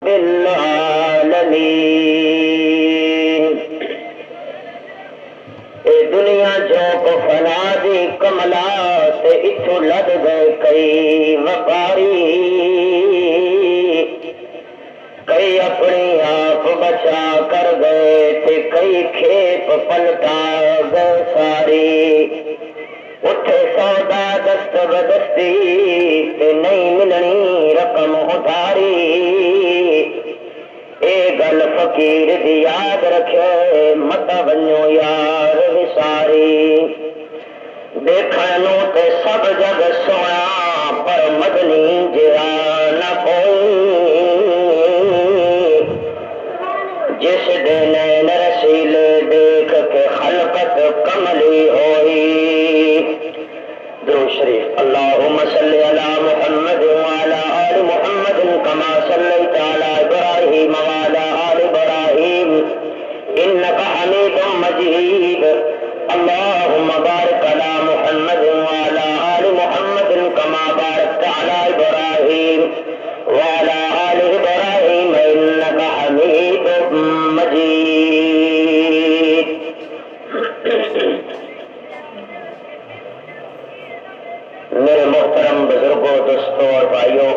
العالمین اے دنیا جو کو فنا دی کملا تے اتھو لد گئے کئی وپاری کئی اپنی آپ بچا کر گئے تے کئی کھیپ پلٹا گئے ساری اٹھے سودا دست بدستی تے نہیں ملنی رقم ادھاری اے گل فقیر دی یاد رکھے مت بنو یار وساری دیکھنوں تے سب جگ سونا پر مدنی جیا نہ کوئی جس دن رسیلے دیکھ کے خلقت کملی ہوئی درود شریف اللہم صلی علی محمد وعلی آل محمد کما صلیت علی ابراہیم وعلی آل ابراہیم انک حمید مجید اللہم بارک علی محمد وعلی آل محمد کما بارکت علی ابراہیم وعلی آل ابراہیم انک حمید مجید میرے محترم بزرگوں دوستوں اور بھائیوں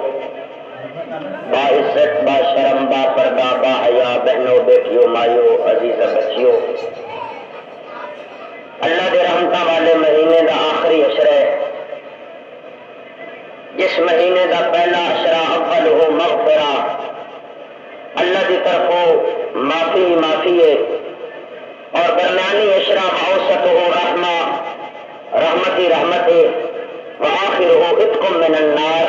باعزت باشرم با پردہ با حیا بہنوں بیٹیوں مائیوں عزیز بچیوں اللہ دے رحمتہ والے مہینے دا آخری عشرہ ہے جس مہینے دا پہلا عشرہ اول ہو مغفرہ اللہ دی طرفوں معافی ہے اور درمیانی عشرہ اوسط ہو رحمت وآخرہ اتق من النار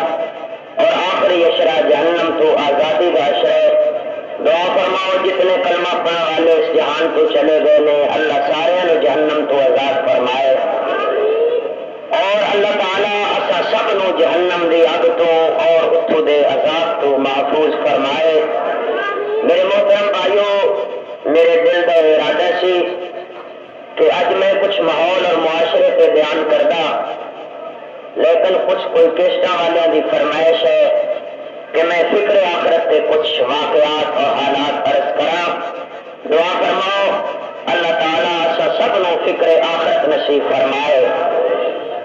اور آخری عشرہ جہنم تو آزادی کا عشرہ دعا فرماؤ جتنے کلمہ پڑھنے والے اس جہان تو چلے گئے نے اللہ سارے نے جہنم تو آزاد فرمائے اور اللہ تعالیٰ اسا سب نو جہنم دی اگ تو اور اتھو دے عذاب تو محفوظ فرمائے میرے محترم بھائیوں میرے دل کا ارادہ سی کہ اج میں کچھ ماحول اور معاشرے پہ بیان کردا لیکن کچھ کوئی کیسٹاں والوں کی فرمائش ہے کہ میں فکر آخرت کے کچھ واقعات اور حالات عرض کرا دعا فرماؤ اللہ تعالیٰ سب نو فکر آخرت نصیب فرمائے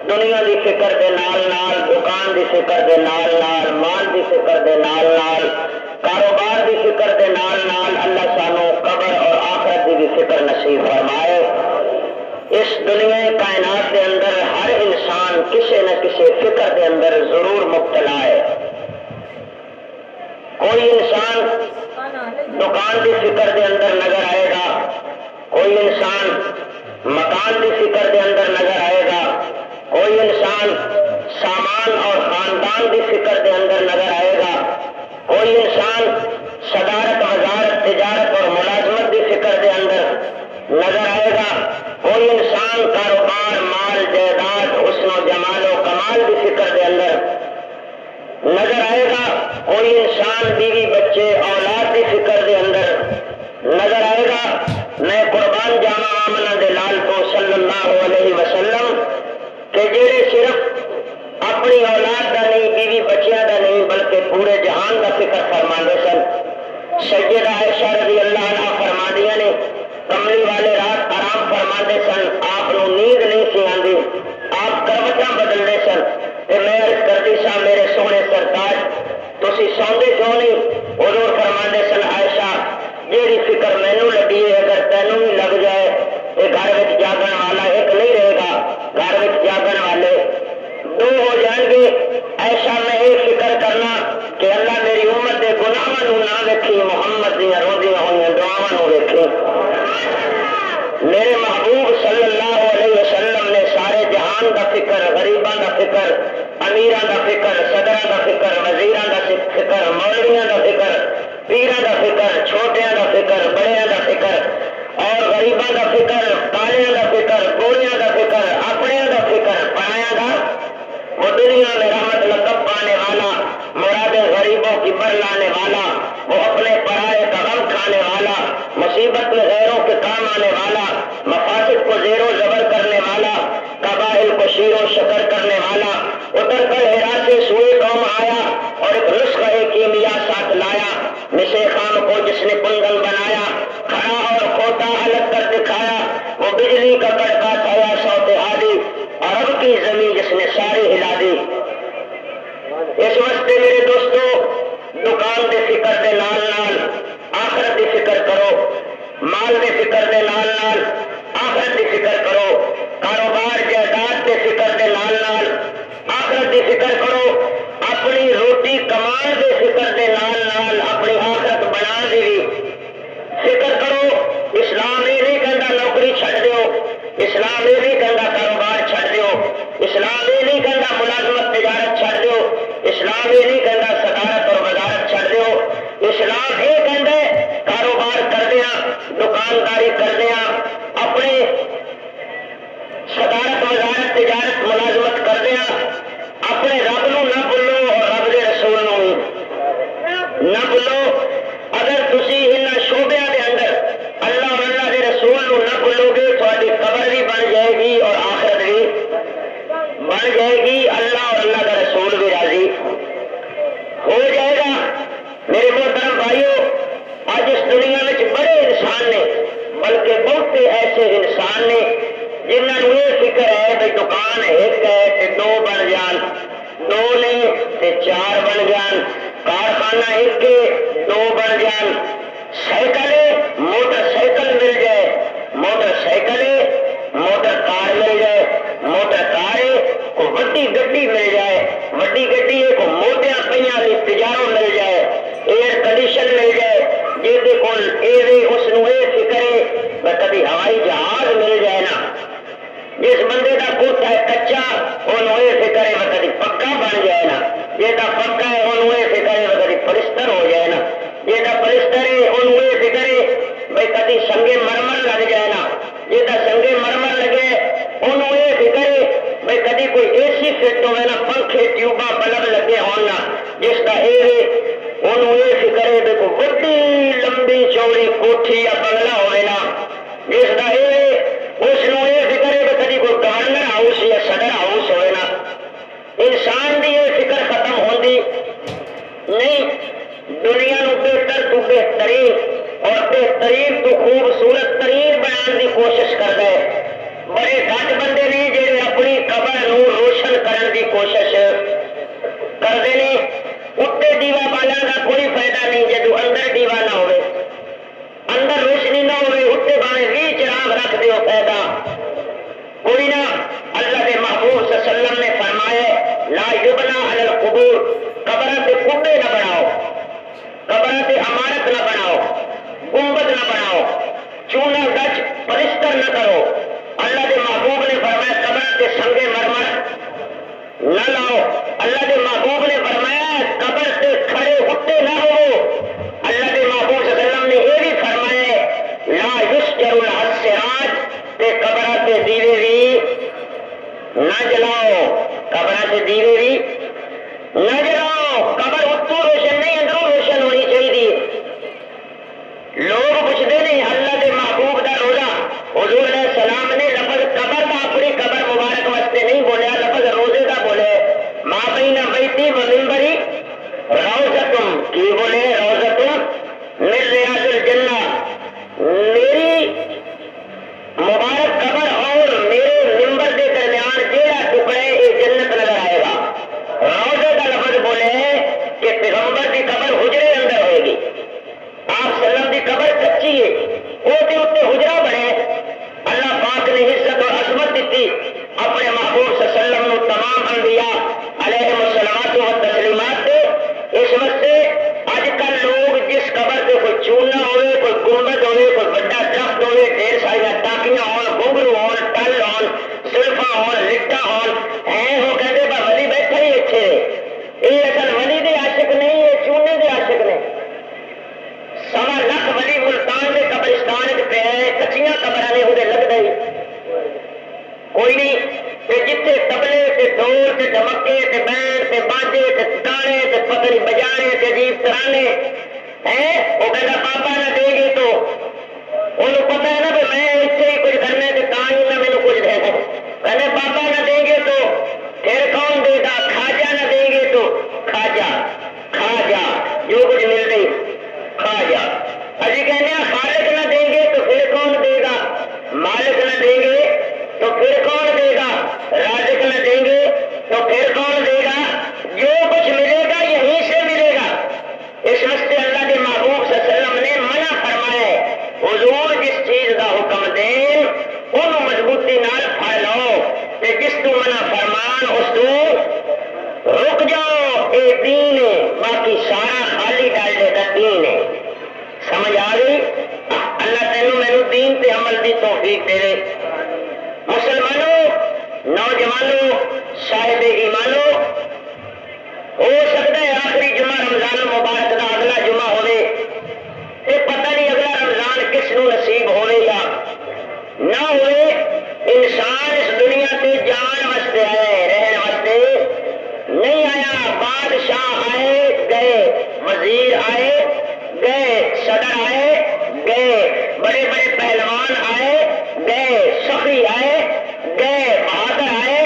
دنیا دی فکر دے نال نال دکان دی فکر دے نال نال مال دی فکر دے نال نال کاروبار دی فکر دے نال نال اللہ سانو قبر اور آخرت دی بھی فکر نصیب فرمائے اس دنیا کائنات کے اندر ہر انسان کسی نہ کسی فکر کے اندر ضرور مبتلا ہے کوئی انسان دکان کی فکر کے اندر نظر آئے گا کوئی انسان مکان کی فکر کے اندر نظر آئے گا کوئی انسان سامان اور خاندان کی فکر کے اندر نظر آئے گا کوئی انسان صدارت وزارت تجارت اور ملازمت کی فکر کے اندر نظر آئے گا کوئی انسان کاروبار مال جائیداد حسن و جمال و کمال کی فکر کے اندر نظر آئے گا کوئی انسان بیوی بچے اولاد کی فکر کے اندر نظر آئے گا میں قربان جاواں آمنہ دے لال کو صلی اللہ علیہ وسلم کہ جڑے صرف اپنی اولاد کا نہیں بیوی بچیاں کا نہیں بلکہ پورے جہان کا فکر فرماندے سن سیدہ عائشہ رضی اللہ عنہ فرماندیاں نے کملی والے رات آرام فرماندے سن آپ نو نیند نہیں سی آندی آپ کروٹاں بدلتے سن تے میں عرض کرتی سا میرے سونے سرتاج تسی سوندے کیوں نہیں حضور فرماندے سن عائشہ جیڑی فکر مینوں لگی ہے اگر تینوں بھی لگ جائے تے گھر وچ جاگن والا ایک نہیں رہے گا گھر وچ جاگن والے دو ہو جائیں گے ایسا میں یہ فکر کرنا کہ اللہ میری امت کے گناہاں نو نہ ویکھی محمد دیاں روندیاں ہوئیاں دعاواں نو ویکھی میرے محبوب صلی اللہ علیہ وسلم نے سارے جہان کا فکر غریباں کا فکر امیراں کا فکر صدراں کا فکر وزیراں کا فکر مولویاں کا فکر پیراں کا فکر چھوٹیاں کا فکر بڑیاں کا فکر اور غریباں کا فکر کالیاں کا فکر گوریاں کا فکر اپنیاں کا فکر پرایاں کا وہ دنیا میں رحمت لقب پانے والا مراد غریبوں کی بر لانے والا وہ اپنے پرائے کا غم کھانے والا مصیبت میں غیروں کے کام آنے والا مفاسد کو زیر و زبر کرنے والا قبائل کو شیر و شکر کرنے والا اتر کر ہرا سے سوئے قوم آیا اور ایک نسخہ کیمیا ساتھ لایا نشے خام کو جس نے کندن بنایا، کھڑا اور کھوٹا الگ کر دکھایا، وہ بجلی کا کڑکا تھا یا صوت ہادی، عرب کی زمین جس نے ساری ہلا دی۔ اس واسطے میرے دوستو، دکان دے فکر دے نال نال آخرت دی فکر کرو، مال دے فکر دے نال نال آخرت دی فکر کرو، کاروبار جائیداد دے فکر دے نال نال آخرت دی فکر کرو، اپنی روٹی کمان دے فکر دے نال نال اپنی آخرت بنا دی بھی فکر کرو۔ اسلام یہ نہیں کہتا نوکری چھڈ دیو، اسلام یہ نہیں کہتا کاروبار چھڈ دیو، اسلام یہ نہیں کہتا ملازمت تجارت چھڈ دیو، اسلام یہ نہیں کہتا صدارت اور وزارت چھڈ دیو۔ اسلام یہ کہتا ہے کاروبار کردیا، دکانداری کردیا، اپنے صدارت وزارت تجارت ملازمت کردیا اپنے رب نو نہ بھولو اور رب دے رسول نو نہ بھولو۔ اگر تسی ان شعبیاں دے اندر اللہ اور اللہ دے رسول نو نہ بھولو گے، تھوڑی قبر بھی بن جائے گی اور آخرت بھی بن جائے گی، اللہ اور اللہ کا رسول بھی راضی ہو جائے گا۔ میرے محترم بھائیو، آج اس دنیا میں بڑے انسان نے، بلکہ بہتے ایسے انسان نے جنہوں نے یہ فکر ہے کہ دکان ایک ہے تے دو بن جان، دو نے تے چار بن جان، کارخانہ ایک کے دو بن جان، سائیکل موٹر سائیکل مل جائے، موٹر سائیکل موٹر کار مل جائے، موٹر کار کو وڈی گڈی مل جائے، وڈی گڈی کو موٹیاں پہیاں دی تجاروں مل جائے، ایئر کنڈیشن مل جائے، جہدے کول اس نو یہ فکر ہے کبھی ہوائی جہاز مل جائے نا۔ جس بندے کا کوٹھ ہے کچا انہوں یہ فکر ہے وہ کبھی پکا بن جائے نا، جہاں پکا ہے انہوں یہ فکر ہے وہ کبھی پلستر ہو جائے نا، جہاں پلستر ہے انہوں یہ فکر ہے بھائی کبھی سنگے مرمر لگ جائے نا، جہاں سنگے مرمر لگے انہوں یہ فکر ہے بھائی کبھی کوئی اے سی فٹ ہوئے نا، پنکھے ٹیوباں بلب لگے ہونا، جس کا انہوں یہ فکر ہے بھائی کوئی بڑی لمبی چوڑی کوٹھی یا بنگلہ ہوئے نا، جس کا اس نو یہ فکر ہے کہ کبھی کوئی گورنر ہاؤس یا صدر ہاؤس ہوئے نا۔ انسان کی یہ فکر ختم ہوتی نہیں، دنیا نو بہتر تو بہترین اور بہترین تو خوبصورت ترین بنانے کی کوشش کرتا ہے۔ بڑے گھٹ بندے نے جڑے اپنی قبر نو روشن کرنے کی کوشش کرتے ہیں، اتنے دیوا بالن کا کوئی فائدہ نہیں جدو اندر دیوا نہ ہوئے، اندر روشنی نہ ہوئے، اتنے بانے 20 چراغ رکھ دیو فائدہ کوئی نہ۔ اللہ کے محبوب صلی اللہ علیہ وسلم نے فرمایا لا یبنا علی القبور، قبر پہ کبے نہ بناؤ، قبر پہ عمارت نہ بناؤ، گنبد نہ بناؤ، چونا گچ پلستر نہ کرو۔ اللہ کے محبوب نے فرمایا قبر پہ سنگے مرمر نہ لاؤ۔ اللہ کے محبوب نے فرمایا قبر سے کھڑے اٹھتے نہ ہو۔ اللہ کے محبوب صلی اللہ علیہ وسلم نے یہ بھی فرمایا لا یسجر الحسرات، کہ قبر کے دیوے بھی نہ جلاؤ، قبر کے دیوے بھی نہ جلاؤ۔ قبر اتوں روشن نہیں، اندروں روشن ہونی چاہیے۔ لوگ پوچھتے نہیں اللہ کے محبوب کا روزہ، حضور علیہ السلام نے لفظ قبر کا اپنی قبر مبارک واسطے نہیں بولیا، لفظ روزے کا بولے، ماں بین بیتی و منبری روضۃ، کی بولے حضور جس چیز کا حکم دین انہوں مضبوطی نال پھڑ لو تے جس تو منع فرمان اس تو رک جاؤ. اے دین ہے، باقی سارا خالی ڈالے کا دین ہے. سمجھ آ گئی؟ اللہ تینوں مینوں دین تے عمل دی توفیق دے. مسلمانوں، نوجوانوں، صاحب ایمانوں، ہو سکتا ہے آخری جمعہ رمضان المبارک کا اگلا جمعہ ہوئے تے پتہ نہیں اگلا رمضان کس نو نصیب ہوئے یا نہ ہوئے. انسان اس دنیا تے جان واسطے آئے، رہن واسطے نہیں آیا. بادشاہ آئے گئے، وزیر آئے گئے، صدر آئے گئے، بڑے بڑے پہلوان آئے گئے، سخی آئے گئے، بہادر آئے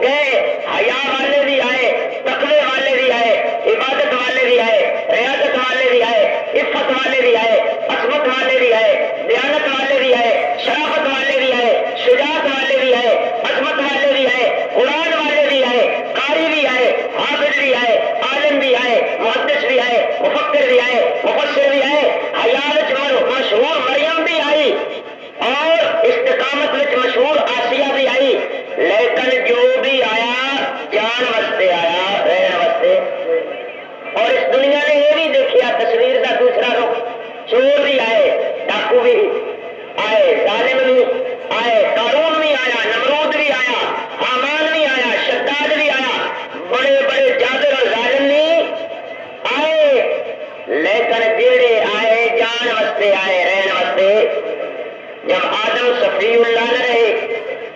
گئے، حیا والے بھی آئے، تقوی والے بھی آئے، عبادت والے بھی آئے، ریاضت والے بھی آئے، عفت والے بھی آئے، عصمت والے بھی آئے، دیانت والے بھی آئے، شرافت والے بھی آئے، شجاعت والے بھی آئے، عظمت والے بھی آئے، قرآن والے بھی آئے، قاری بھی آئے، حافظ بھی آئے، عالم بھی آئے، محدث بھی آئے، مفکر بھی آئے، مفسر بھی آئے، حیات مشہور مریم بھی آئی اور استقامت وچ مشہور آسیہ بھی آئی. لیکن جو بھی آیا جان واسطے آیا، رہن واسطے. اور اس دنیا نے یہ بھی دیکھا تصویر کا دوسرا رخ. چور بھی آئے، ڈاکو بھی آئے، ظالم بھی آئے، قارون بھی آیا، نمرود بھی آیا، حامان بھی آیا، شداد بھی آیا، بڑے بڑے جابر اور ظالم بھی آئے. لیکن جیڑے آئے جان واسطے آئے، رہن واسطے. جب آدم صفی اللہ نہ رہے،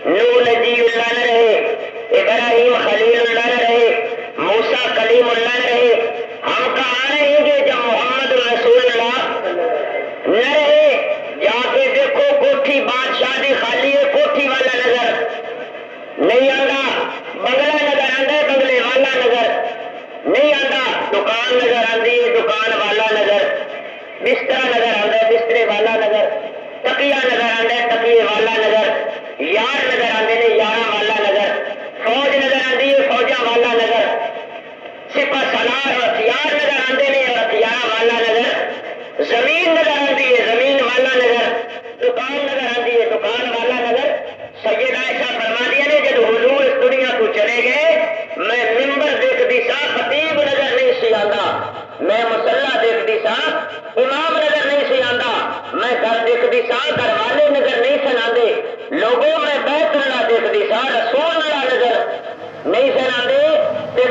نوح نجی اللہ نہ رہے، ابراہیم خلیل اللہ نہ رہے، موسیٰ کلیم اللہ نہ رہے، ہم کہاں رہیں گے جب محمد رسول اللہ نہ رہے؟ جا کے دیکھو کوٹھی بادشاہ دی خالی ہے، کوٹھی والا نظر نہیں آتا. بنگلہ نظر آتا ہے، بنگلے والا نظر نہیں آتا. دکان نظر آتی ہے، دکان والا نظر. بستر نظر آتا ہے، بسترے والا نظر. تکیہ نظر آتا ہے، تکیے والا نظر. یار نظر آتے ہیں، یاراں والا نظر. فوج نظر آتی ہے، فوجاں والا نظر. سپہ سالار اور ہتھیار نظر آتے ہیں اور ہتھیار والا نظر. زمین نظر آتی ہے، زمین والا نظر. دکان نظر آتی ہے، دکان والا نظر. سیدہ عائشہ فرماتی نے جب حضور اس دنیا کو چلے گئے، میں ممبر دیکھتی سا، خطیب نظر نہیں سی آتا. میں مسلح دیکھتی سا، امام نظر نہیں سی آتا. میں گھر دیکھتی سا، گھر والے نظر نہیں سن آتے. لوگوں میں بیت اللہ دیکھتی سا، رسول اللہ نظر نہیں سن آتے.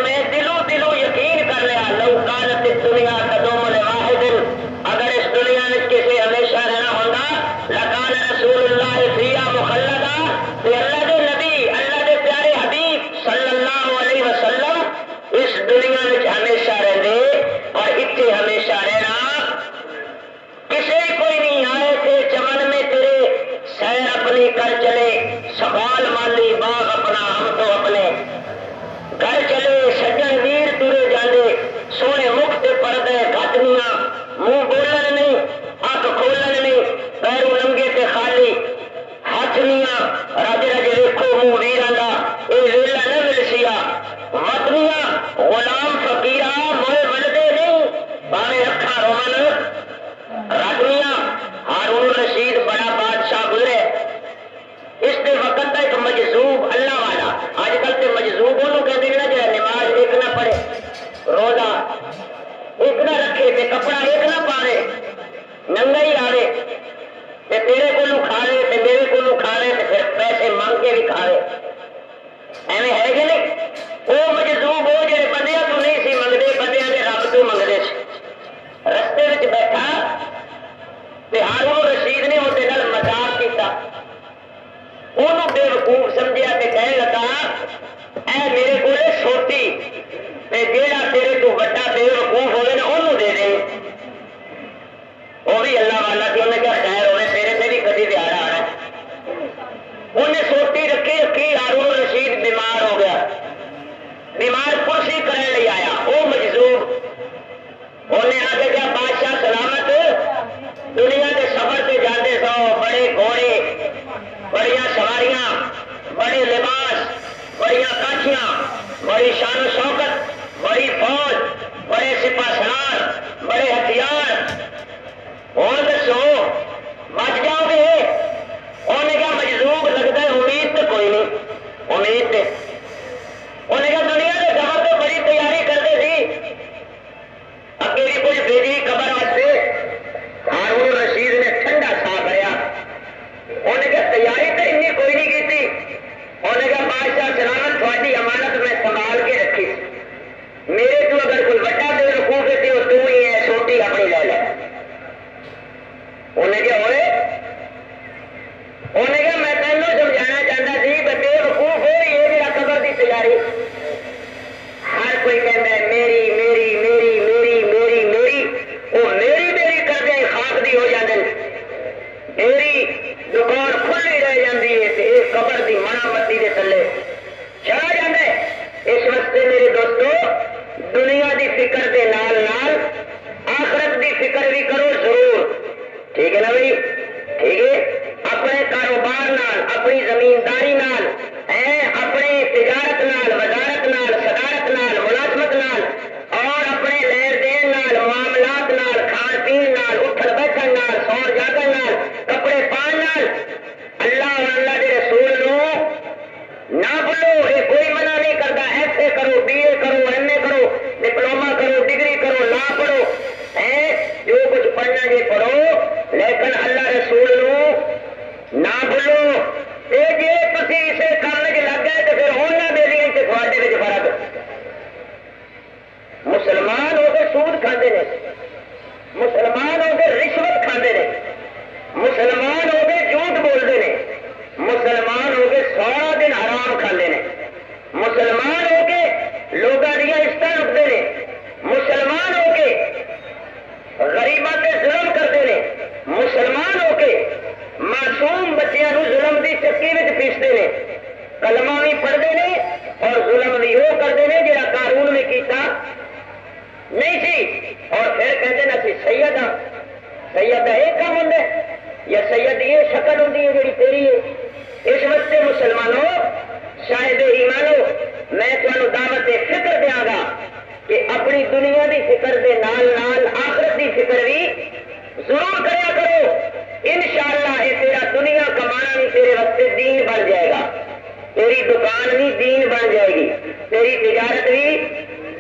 میں دلوں یقین کر لیا لو کانت دنیا قدوم لواحد، اگر اس دنیا میں کسی ہمیشہ رہنا ہوگا لکان رسول اللہ فیہا مخلدا، کہ اللہ کے نبی، اللہ کے پیارے حبیب صلی اللہ علیہ وسلم اس دنیا میں ہمیشہ رہتے اور اتنے ہمیشہ رہنا. کسی کوئی نہیں آئے تھے چمن میں تیرے، سیر اپنی کر چلے، سوال مالی باغ اپنا ہم تو اپنے گھر چلے. سجن ویر ترے جاندے، سونے مکھ تے پردے گھٹنیاں، منہ بولن نہیں، اکھ کھولن نہیں، پیروں ننگے تے خالی، ہاتھ نیاں رج رج ویکھو منہ ویراں دا، اے ویلا نہ مل سیا. وطنیاں غلام فقیرہ موئے ولدے نہیں، باویں اکھاں رومن رجنیاں. ہارون رشید بڑا بادشاہ گزرے، اس کے وقت ایک مجذوب اللہ والا. آج کل تے مجذوب انہوں کہتے ہیں جو نماز ایک نہ پڑھے، روزہ ایک نہ رکھے، تے کپڑا ایک نہ پاوے، ننگا ہی آوے، تے تیرے کو کھاوے تے میرے کو کھاوے، تے پھر پیسے مانگ کے بھی کھاوے. ایویں ہے کہ نہیں؟ وہ مجذوب وہ جڑے بندیاں تو نہیں سی منگتے، بندیاں دے رب تو منگتے سی. رستے وچ بیٹھا تے ہارون رشید نے وہ مذاق کیتا، انہوں بے وقوف سمجھا تے کہنے لگا اے میرے کو سوٹی تے جیڑا تیرے تو بڑا بے وقوف ہوئے نا انہوں دے دے. وہ بھی اللہ والا تھی، انہیں کیا خیر ہوئے تیرے سے بھی کدی دیہڑا آ رہا ہے. انہیں سوٹی رکھی، ہارون رشید بیمار ہو گیا. بیمار کرسی کرنے لے آیا، وہ مجذوب انہیں آگے کیا بادشاہ سلامت، دنیا کے سفر سے جاتے سو، بڑے گھوڑے، بڑیاں سواریاں، بڑے لباس، بڑیاں کاٹھیاں، انہیں کیا ہوئے؟ انہیں کیا میں تینوں سمجھانا چاہتا سی بے وقوف ہو یہ میرا قبر کی تیاری ہر کوئی کہتا ہے میری میری میری میری میری میری وہ میری میری کردے خاک دی ہو جاتے میری دکان کھلی رہ جاتی ہے یہ قبر کی منا متی کے تھلے چلا جاتا ہے۔ اس واسطے میرے دوستو دنیا دی فکر دے نال نال آخرت دی فکر بھی کرو ضرور، ٹھیک ہے نا بھائی؟ ٹھیک ہے، اپنے کاروبار نال اپنی زمینداری نال اپنے تجارت نال وزارت نال صدارت نال ملازمت نال اور اپنے لین دین نال معاملات نال کھان پین نال اٹھن بیٹھن نال سون جاگن نال کپڑے پان نال اللہ اور اللہ کے رسول نو نہ بھولو۔ یہ کوئی منع نہیں کرتا ایف اے کرو بی اے کرو ایم اے کرو ڈپلوما کرو ڈگری کرو لا پڑھو جو کچھ پڑھنا جی پڑھو لیکن اللہ رسول نو نہ بھولو۔ یہ جی تھی اسے کام چ لگ گئے تو پھر انہوں بیلیاں سے تھوڑے فرق مسلمان ہو کے سود کھاندے نے، مسلمان ہو کے رشوت کھاندے نے، مسلمان ہو کے جھوٹ بولتے ہیں، مسلمان ہو کے سارا دن حرام کھاندے نے، مسلمان ہو کے لوگوں دیا عزت لٹتے ہیں، مسلمان ہو کے غریباں تے ظلم کرتے ہیں، مسلمان ہو کے معصوم بچیاں ظلم کی چکی میں پیستے ہیں، کلمہ بھی پڑھتے ہیں اور ظلم بھی وہ کرتے ہیں جہاں قانون میں کیتا نہیں سی اور پھر کہتے ہیں سی سید ہاں، سید کا ایک کام ہوں یا سید یہ شکل ہوں جی تیری ہے۔ اس واسطے مسلمانوں شاہد ایمانو میں تمہیں دعوت فکر دیا گا کہ اپنی دنیا دی فکر دے نال نال آخرت دی فکر بھی ضرور کریا کرو۔ انشاءاللہ یہ تیرا دنیا کمانا بھی تیرے واسطے دین بن جائے گا، تیری دکان بھی دین بن جائے گی، تیری تجارت بھی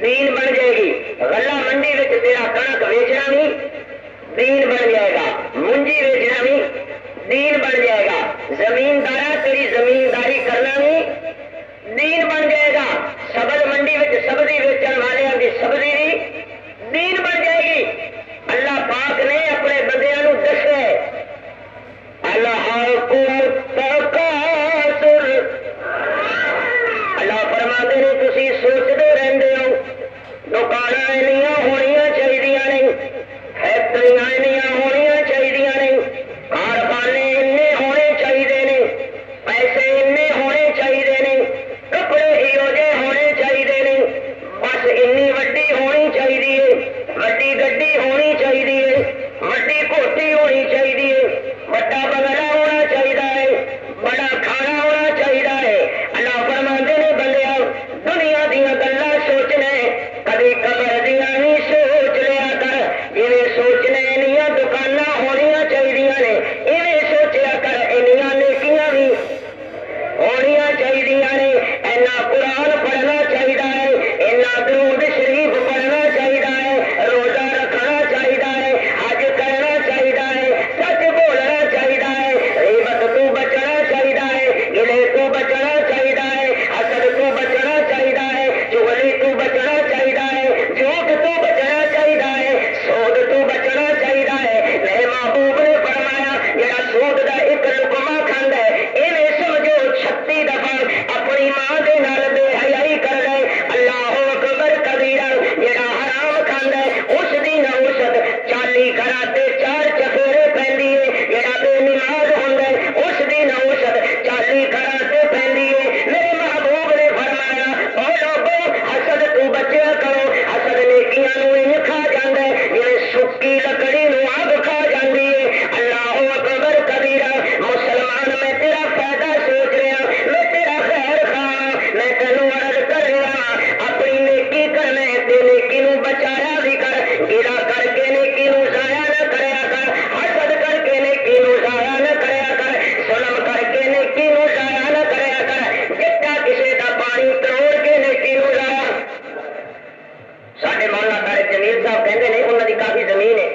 دین بن جائے گی، غلہ منڈی میں تیرا کنک ویچنا بھی دین بن جائے گا، منجی ویچنا بھی دین بن جائے گا، زمیندارا تیری زمینداری کرنا بھی دین بن جائے گا، سبز منڈی میں سبزی ویچن والوں کی سبزی بھی دین بن جائے گی۔ اللہ پاک نے اپنے بندیاں دسے اللہ اللہ فرماتے ہیں تسی سوچتے رہتے ہو دکان اینیاں ہونیاں چاہیے نہیں، فیکٹریاں اینیاں ہونیاں چاہیے نہیں، کارخانے اینے ہونے چاہیے نہیں، پیسے اینے ہونے چاہیے نہیں، کپڑے ہیو جے ہونے چاہیے نہیں، بس اینی وڈی ہونی چاہیے، وڈی گڈی ہونی چاہیے، وڈی کوٹھی ہونی چاہیے، بڑا بنگلہ ہونا چاہیے، بڑا کھانا ہونا چاہیے۔ اللہ فرماتے نے بندیا دنیا دیا گلا سوچنے کبھی قبر دیا نہیں سوچ لیا کر، جی سوچنے انیاں دکان ہونیاں چاہیے نے ایویں سوچیا کر انیاں نیکیاں بھی ہونیاں چاہیے نے، اینا قرآن پڑھنا چاہیے ہے، اینا درود شریف پڑھنا چاہیے ہے، روزہ رکھنا چاہیے ہے، حج کرنا چاہیے ہے، سچ بولنا چاہیے ہے، غیبت تو بچنا چاہیے ہے، گلے تو بچنا چاہیے ہے، حسد تو بچنا چاہیے ہے، چغلی تو بچنا چاہیے ہے، جھوٹ تو بچنا چاہیے ہے، سود تو بچنا چاہیے ہے۔ میرے محبوب نے فرمایا جڑا سود دا ایک لقمہ کھاندا ہے ایویں سمجھو 36 دفعہ اپنی ماں دے نال بے حیائی کر دے۔ اللہ اکبر کبیرہ جڑا حرام کھاندا ہے اس دی نوشت 40 گھراں تے 4 چفیرے پیندی ہے، جڑا بے نماز ہوندا ہے اس دی نوشت 40 گھراں تے پیندی ہے۔ میرے محبوب نے فرمایا او لوگو حسد تو بچیا کرو، حسد نیکیاں نوں انج کھا جاندا ہے جویں سکی لکڑی نوں اگ کھا جاندی ہے۔ اللہ اکبر کبیرہ مسلمان میں تیرا فائدہ سوچ رہا، میں تیرا خیر خواہ، میں تینوں عرض کر رہا اپنی نیکی کرنا تے نیکی نوں بچایا بھی کر، گرا کر کے نیکی نوں ضائع نہ کریا کر، حسد کر کے نیکی نوں ضائع نہ کریا کر، ظلم کر کے نیکی نوں ضائع نہ کریا کر، جٹا کسے دا پانی تروڑ کے نیکی نوں ضائع۔ ساڈے مولا طارق جمیل صاحب کہندے نے انہاں دی کافی زمین ہے،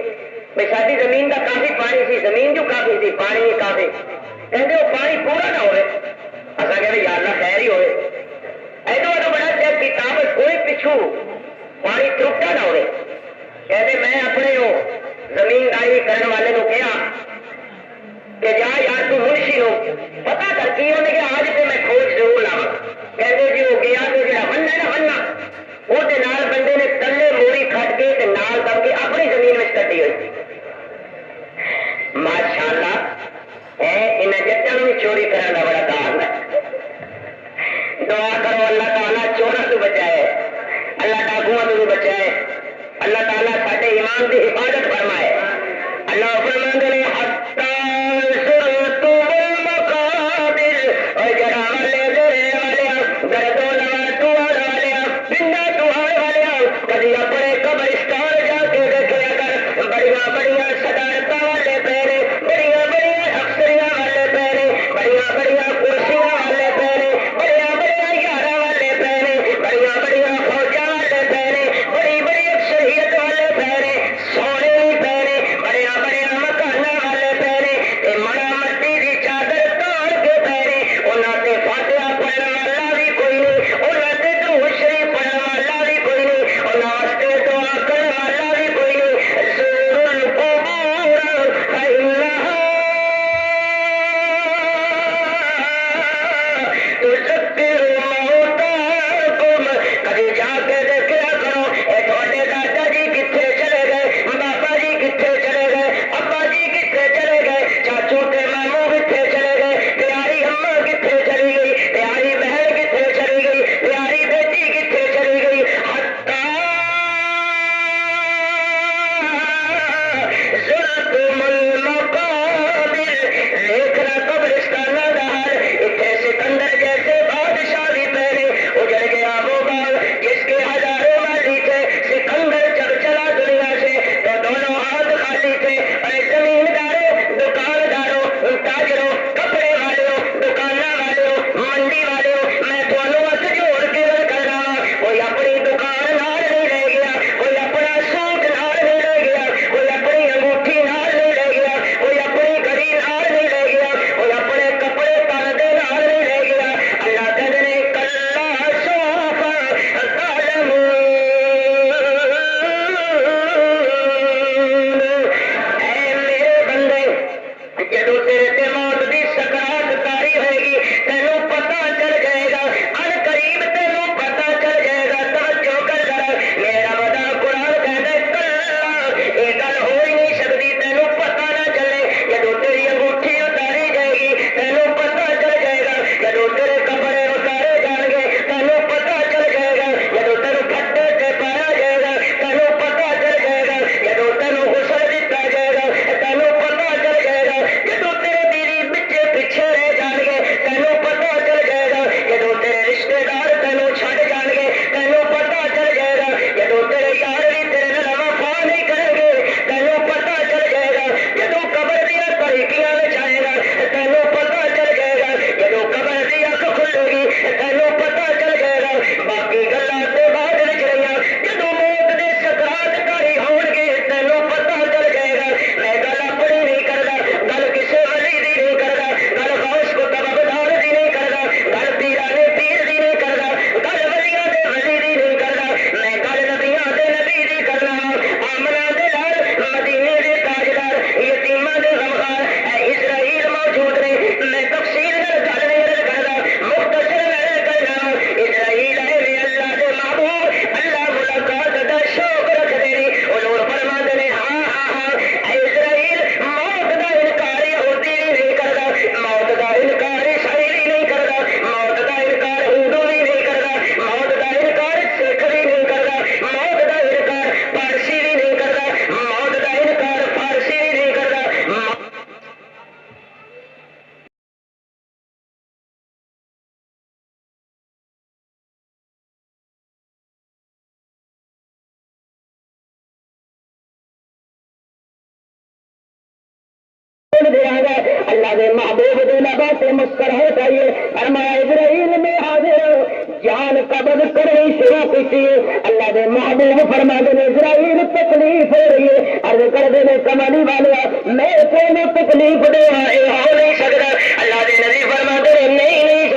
بھئی ساری زمین کا کافی پانی سی، زمین جو کافی سی پانی بھی کافی، کہتے وہ پانی پورا نہ ہوئے، اصل کہ یا اللہ خیر ہی ہوئے، ایسا تو بڑا چیک کتاب کوئی پچھو پانی ترٹا نہ ہوئے۔ کہتے میں اپنے زمینداری کرنے والے کو کہا کہ جا یار تو منشی نو پتا کر کی انہیں کہ آج سے میں کھوج ضرور لاوا کہتے جی وہ گیا تو جا ون ہے نا وننا وہ بندے نے تلے موڑی کھٹ کے نال دب کے اپنی زمین میں کٹی ہوئی ماشاء اللہ انہیں جتوں بھی چوری کرنے کا بڑا کام ہے دعا کرو اللہ تعالیٰ چوروں تو بچائے اللہ ڈاکوؤں تو بھی بچائے اللہ تعالیٰ سارے ایمان کی حفاظت فرمائے اللہ فرماتے ہیں اور جڑا والے گرے والے گردوں لوا والے پنڈا والے کبھی اپنے قبرستان جا کے دیکھا کر بڑیاں بڑیاں صدارتوں والے پیرے بڑیاں بڑیاں افسریاں والے پیرے بڑیاں بڑیاں کرسیاں والے پیرے بڑیاں بڑیاں یارہ والے پیرے بڑیاں بڑیاں فوجاں والے پیرے بڑی بڑی اکثریت والے پیرے سونے پیرے بڑیاں بڑیاں مکانہ والے پیرے مڑا مٹی کی چادر توڑ کے پیرے انہوں نے فاتحہ پڑھنے والا بھی کوئی نہیں انہوں نے درود شریف پڑھنے والا بھی کوئی نہیں انہوں واسطے دعا کرنے والا بھی کوئی نہیں زور القبور فإنہا تذکر موتاکم کبھی جا کے دیکھا کرو اے تھوڑے دادا جی کتنے چلے گئے بابا جی کتنے چلے گئے ابا جی کتنے چلے گئے چاچو تے ماموں کتنے چلے گئے پیاری اماں کتنے چلی گئی پیاری بہن کتنے چلی گئی پیاری بیٹی کتنے چلی گئی زرتم المقابر دیکھنا قبرستانہ دا حال اتنے سکندر جیسے بادشاہ بھی پہلے اجڑ گیا وہ باغ جس کے ہزاروں مالی تھے سکندر جب چلا دنیا سے تو دونوں ہاتھ خالی تھے اور زمینداروں دکانداروں تاجروں کپڑے والوں دکانہ والوں منڈی والوں میں دونوں ہاتھ جوڑ کے کر رہا کوئی اپنی دکان نال نہیں رہ گیا کوئی اپنا سوٹ نال نہیں رہ گیا کوئی اپنی انگوٹھی نال نہیں رہ گیا کوئی اپنی گھڑی نال نہیں رہ گیا کوئی اپنے کپڑے پردے نال نہیں رہ گیا اللہ کہتے ہیں کلا سوف تعلمون اے میرے بندے جدو تیرے تے موت دی سکرات تاری ہوئے گی تینوں پتہ چل جائے گا ان قریب تینوں پتہ چل جائے گا توجہ کر ذرا میرا ودا قرآن کہتا ہے کلا یہ گل ہو ہی نہیں سکتی تینوں پتہ نہ چلے جدو تیری انگوٹھی اتاری جائے گی تینوں پتہ چل جائے گا جدو تیرے کپڑے اتارے جان گے تینوں پتہ چل جائے گا جدو تینوں پھٹے تے پایا جائے گا تینوں پتہ چل جائے گا جدو تینوں غسل دتا جائے گا تینوں پتہ چل جائے گا جدو تیرے بیوی بچے پیچھے رہ جان گے تینوں پتہ چل جائے گا جدو تیرے رشتے دار تینوں چھڈ جان گے تینوں پتہ چل جائے گا جدو تیرے یار بھی تیرے نال وفا نہیں کریں گے تینوں پتہ چل جائے گا جدو قبر دیا تاریکیاں وچ آئے گا تینوں پتہ چل جائے گا جدو قبر دی اکھ کھلے گی تینوں پتہ چل جائے گا باقی گلاں تے بعد وچ رہیاں جدو موت دے سکرات کاری ہون گے تینوں پتہ چل جائے گا میں گل اپنی نہیں کردا گل کسے ولی دی نہیں کردا گل غوث کو تبدار دی نہیں کردا گل پیرانے پیر دی نہیں کردا گل ولیاں دے ولی دی نہیں کردا میں گل نبیاں دے نبی دی کرنا آمنہ دے لال مدینے دے تاجدار یتیماں دے غمخار اے اسرائیل موجود نے میں تفصیل نال گل نہیں کردا مختصر میں کرنا اسرائیل ہے اللہ دے محبوب اللہ ملاقات دا شوق رکھدے نے او نور فرماندے نے ہاں ہاں ہاں اے اسرائیل موت دا انکار یہودی نہیں کردا موت دا انکار عیسائی نہیں کردا موت دا انکار ہندو بھی نہیں کردا موت دا انکار سکھ بھی نہیں کردا موت دا انکار پارسی بھی نہیں کردا موت دا انکار فارسی بھی نہیں کردا اللہ دے محبوب دے لبا سے مسکر ہو جائیے فرمایا اسرائیل میں حاضر جان قبض کرنی شروع کی اللہ دے محبوب فرما دے اسرائیل تکلیف ہو رہی ہے عرض کر دے کمالی والے میں تینوں تکلیف دے ہو نہیں سکتا اللہ دے نبی فرما دے نہیں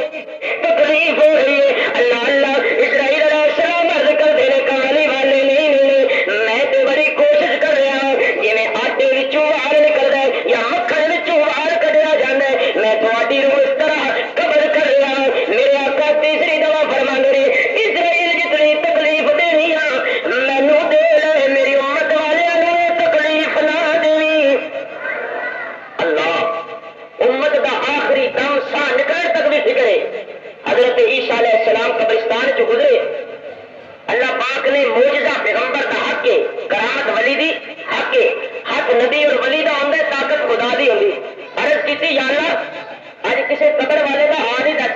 تکلیف ہو رہی ہے اللہ اللہ اسرائیل علیہ السلام عرض کر دے کمالی والے نہیں میں تو بڑی کوشش کر رہا ہوں جی میں آٹے وچوں وال نکلدا ہے یا مکھن وچوں وال کڈیا پوچھی یا اللہ اج کسی قبر والے کا حال ہی دس.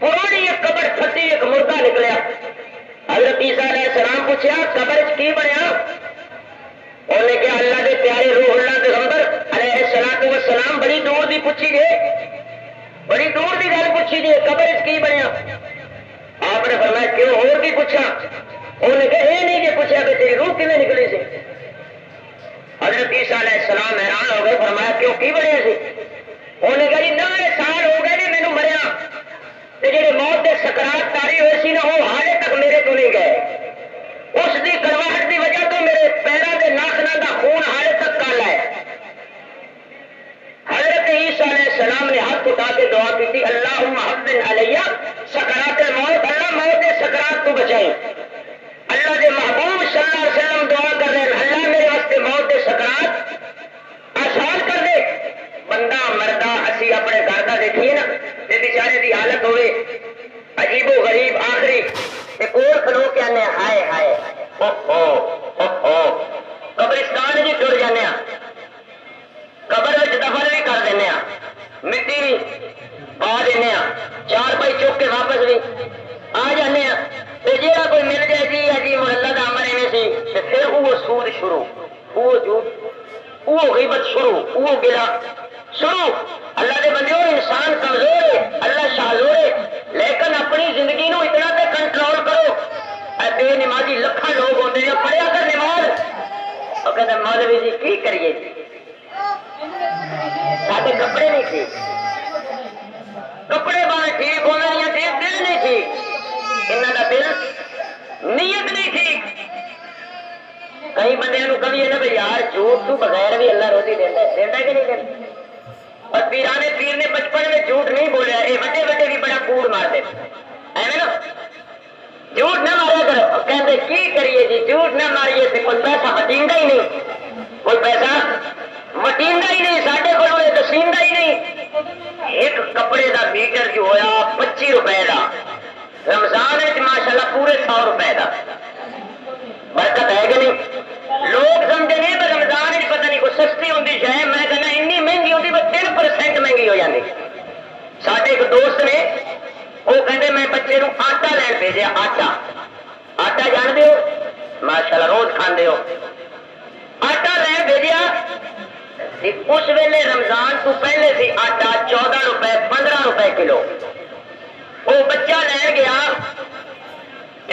پرانی ایک قبر پھٹی ایک مردہ نکلیا. حضرت عیسیٰ علیہ السلام پوچھا قبر کی بنیا؟ انہیں کہا اللہ کے پیارے روح اللہ پیغمبر علیہ الصلوۃ والسلام بڑی دور دی پوچھی جے, بڑی دور دی گل پوچھی جے, قبر کی بنیا؟ آپ نے فرمایا کیوں اور کی پوچھا؟ انہیں کہا یہ نہیں کہ پوچھا کہ تیری روح کیویں نکلی سی. حضرت عیسیٰ علیہ السلام حیران ہو گئے, فرمایا کیوں کی بنیا سی؟ انہیں کہا جی 90 سال ہو گئے جی مینوں مریا, تے جڑے موت دے سکرات تاری ہوئے سی نا وہ حالے تک میرے تو نہیں گئے. اس دی کرواہٹ دی وجہ تو میرے پیروں کے ناخناں دا خون حالے تک کالا ہے. حضرت عیسیٰ علیہ السلام نے ہاتھ اٹھا کے دعا کی تھی اللہم حفظ علیہ سکرات الموت, اللہ موت کے سکرات کو بچائیں. اللہ کے محبوب صلی اللہ علیہ وسلم دعا کر رہے ہیں اللہ میرے واسطے موت کے سکرات آسان کر دے. بندہ مردہ اسی اپنے گھر کا دیکھیے نا تے بیچارے دی حالت ہوئے عجیب و غریب آخری اور کھلو کے آنے ہائے ہائے قبرستان جی ٹر جانے, قبر دفن بھی کر دینا, مٹی بھی پا دینا, چار پائی چک کے واپس بھی آ جانے. جا کوئی مل جائے جی جی محلہ کا امر ایویں سی پھر وہ سود شروع, وہ جھوٹ, وہ غیبت شروع, وہ گلا شروع. اللہ کے بندے انسان کمزور ہے, اللہ شاہزور ہے, لیکن اپنی زندگی نو اتنا تے کنٹرول کرو. بے نمازی لکھاں لوگ ہوتے ہیں پڑھیا کر نماز, وہ کہتے مولوی جی کی کریے جی سارے کپڑے نہیں تھے, کپڑے بانے ٹھیک ہونا ٹھیک, دل نہیں ٹھیک, انہوں کا دل نیت نہیں ٹھیک. کئی بندے کبھی ہے نا بھائی یار جھوٹ تو بغیر بھی اللہ روزی دینا کہ نہیں دینا. اور پیرانے پیر نے بچپن میں جھوٹ نہیں بولیا, یہ وڈے وڈے بھی بڑا کوڑ مارتے ایویں نا, جھوٹ نہ مارا کرو. کہتے کی کریے جی جھوٹ نہ ماریے تو کوئی پیسہ وٹیندا ہی نہیں, کوئی پیسہ وٹیندا ہی نہیں, ساڈے کو دسیندا ہی نہیں. ایک کپڑے دا میٹر جو ہوا 25 روپے کا, رمضان ماشاءاللہ پورے 100 روپے کا. برکت ہے کہ نہیں؟ لوگ سمجھے نہیں پر رمضان پتہ نہیں کوئی سستی ہوتی شاید, میں کہنا اینی مہنگی ہوتی پر 3% مہنگی ہو جاتی. سارے ایک دوست نے وہ کہتے میں بچے کو آٹا لین بھیجا, آٹا جان دے ہو ماشاءاللہ روز کھاندے ہو, آٹا لین بھیجا. اس ویلے رمضان تو پہلے سی آٹا 14 روپے 15 روپے کلو. وہ بچہ لین گیا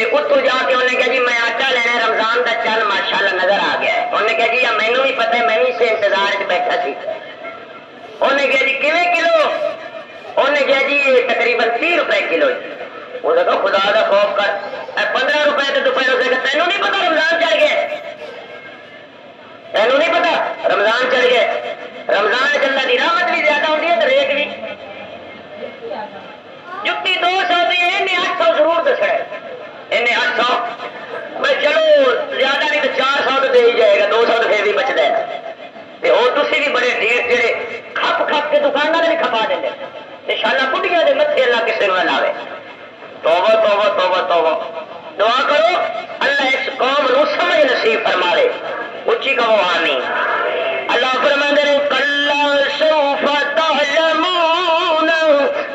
اتو جا کے انہیں کہا جی میں آٹا لینا رمضان کا چل ماشاءاللہ نظر آ گیا ہے. انہیں کہا جی مینو بھی پتا ہے میں بھی سے انتظار بیٹھا سی. انہیں کہا جی کیویں کلو؟ انہیں کہا جی تقریباً 30 روپے کلو. وہ دیکھو خدا کا خوف کر 15 روپے تو دوپہر سے تینوں نہیں پتا رمضان چڑھ گیا, تینوں نہیں پتا رمضان چڑھ گیا. رمضان اللہ کی رحمت بھی زیادہ ہوتی ہے تو ریٹ بھی جتی 200 کی انہیں 800 ضرور دسنا, انہیں 800 میں چلو زیادہ نہیں تو 400 تو دے ہی جائے گا, 200 تو پھر بھی بچتا ہے. اور تھی بھی بڑے ڈھیر جڑے کھپ کھپ کے دکانوں نے کھپا دیں شالا بڑھیا دے متے اللہ کسی نہ لاوے. توبہ توبہ توبہ توبہ, دعا کرو اللہ اس قوم نو سمجھ نصیب فرماوے. اچھی کہو آمین. اللہ فرماندے نے کلا سوف تعلمون,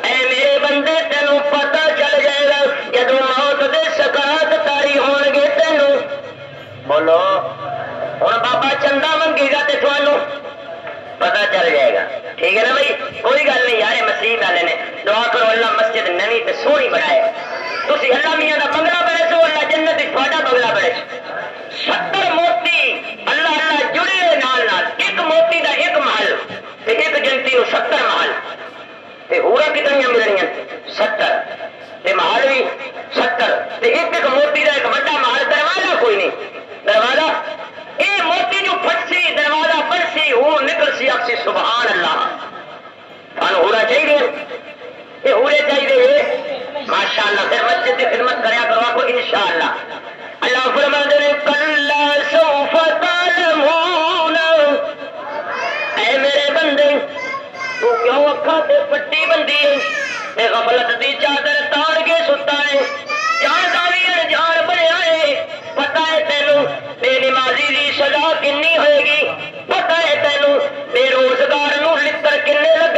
اے میرے بندے تینوں پتہ چل جائے گا جدوں موت دے سکرات تاری ہون گے. تینوں بولو ہوں بابا چندہ منگے گا تو تھانوں پتا چل جائے گا. ٹھیک ہے نا بھائی, کوئی گل نہیں یار مسیح والے نے دعا کرو اللہ مسجد نوی تے سونی بنائے. تھی اللہ میاں کا بنگلہ بنے سو اللہ جنت تھوڑا بنگلہ بنے. 70 موتی اللہ اللہ جڑے نال نال, ایک موتی دا ایک محل تے ایک جنتی 70 محل تے ہورا کتنی ملنیاں 70 تے محل بھی 70 تے ایک موتی دا ایک بڑا محل. دروازہ کوئی نہیں, دروازہ یہ موتی جو پھٹسی دروازہ بنسی وہ نکل سی آپ سے سبحان اللہ. سانو ہورا چاہیے, یہ ہورے چاہیے ماشاء اللہ. پھر مسجد کی خدمت کریا کروا کو انشاءاللہ. اللہ فرماتے ہیں کلا سوف تعلمون, اے میرے بندے تو کیوں اکھاں تے پٹی بندی ہے, غفلت دی چادر تاڑ کے ستا ہے. جان کا بھی انجان بنیا ہے, پتا ہے تینوں بے نمازی دی سزا کنی ہوئے گی, پتا ہے تینوں بے روزگار نو لکڑ کنے لگ